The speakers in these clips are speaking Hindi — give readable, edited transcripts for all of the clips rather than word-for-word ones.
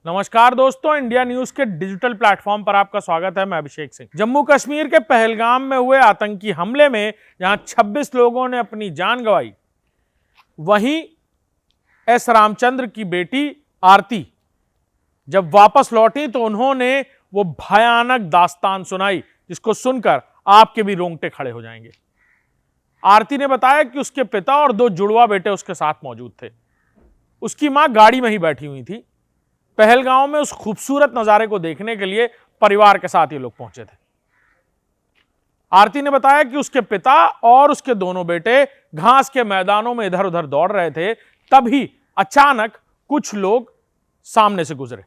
नमस्कार दोस्तों, इंडिया न्यूज के डिजिटल प्लेटफॉर्म पर आपका स्वागत है। मैं अभिषेक सिंह। जम्मू कश्मीर के पहलगाम में हुए आतंकी हमले में जहां 26 लोगों ने अपनी जान गंवाई, वहीं एस रामचंद्र की बेटी आरती जब वापस लौटी तो उन्होंने वो भयानक दास्तान सुनाई जिसको सुनकर आपके भी रोंगटे खड़े हो जाएंगे। आरती ने बताया कि उसके पिता और 2 जुड़वा बेटे उसके साथ मौजूद थे। उसकी मां गाड़ी में ही बैठी हुई थी। पहलगांव में उस खूबसूरत नजारे को देखने के लिए परिवार के साथ ये लोग पहुंचे थे। आरती ने बताया कि उसके पिता और उसके दोनों बेटे घास के मैदानों में इधर उधर दौड़ रहे थे, तभी अचानक कुछ लोग सामने से गुजरे।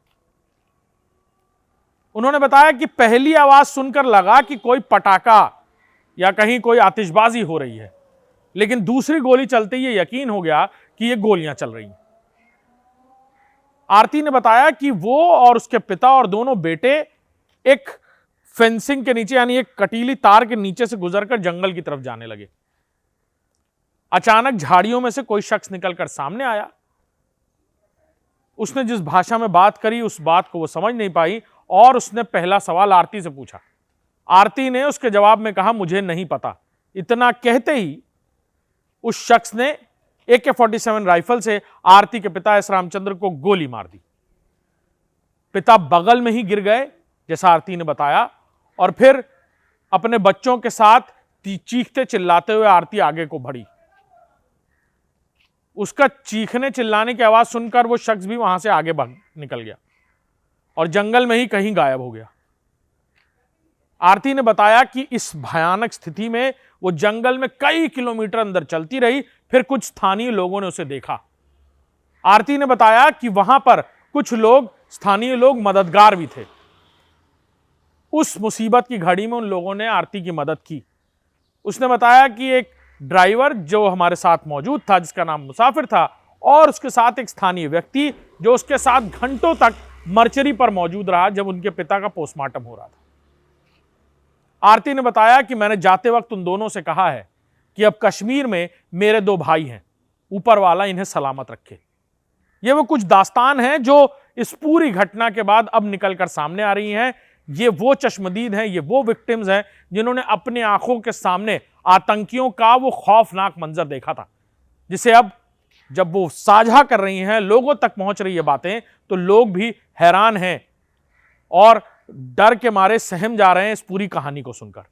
उन्होंने बताया कि पहली आवाज सुनकर लगा कि कोई पटाखा या कहीं कोई आतिशबाजी हो रही है, लेकिन दूसरी गोली चलते ही यकीन हो गया कि ये गोलियां चल रही हैं। आरती ने बताया कि वो और उसके पिता और दोनों बेटे एक फेंसिंग के नीचे यानी एक कटीली तार के नीचे से गुजरकर जंगल की तरफ जाने लगे। अचानक झाड़ियों में से कोई शख्स निकलकर सामने आया। उसने जिस भाषा में बात करी उस बात को वो समझ नहीं पाई और उसने पहला सवाल आरती से पूछा। आरती ने उसके जवाब में कहा, मुझे नहीं पता। इतना कहते ही उस शख्स ने AK-47 राइफल से आरती के पिता एस रामचंद्र को गोली मार दी। पिता बगल में ही गिर गए जैसा आरती ने बताया, और फिर अपने बच्चों के साथ चीखते चिल्लाते हुए आरती आगे को बढ़ी। उसका चीखने चिल्लाने की आवाज सुनकर वो शख्स भी वहां से आगे भाग निकल गया और जंगल में ही कहीं गायब हो गया। आरती ने बताया कि इस भयानक स्थिति में वो जंगल में कई किलोमीटर अंदर चलती रही, फिर कुछ स्थानीय लोगों ने उसे देखा। आरती ने बताया कि वहां पर कुछ लोग, स्थानीय लोग मददगार भी थे। उस मुसीबत की घड़ी में उन लोगों ने आरती की मदद की। उसने बताया कि एक ड्राइवर जो हमारे साथ मौजूद था, जिसका नाम मुसाफिर था, और उसके साथ एक स्थानीय व्यक्ति जो उसके साथ घंटों तक मर्चरी पर मौजूद रहा जब उनके पिता का पोस्टमार्टम हो रहा था। आरती ने बताया कि मैंने जाते वक्त उन दोनों से कहा है कि अब कश्मीर में मेरे 2 भाई हैं, ऊपर वाला इन्हें सलामत रखे। ये वो कुछ दास्तान हैं जो इस पूरी घटना के बाद अब निकलकर सामने आ रही हैं। ये वो चश्मदीद हैं, ये वो विक्टिम्स हैं जिन्होंने अपने आंखों के सामने आतंकियों का वो खौफनाक मंजर देखा था, जिसे अब जब वो साझा कर रही हैं, लोगों तक पहुंच रही है बातें, तो लोग भी हैरान हैं और डर के मारे सहम जा रहे हैं इस पूरी कहानी को सुनकर।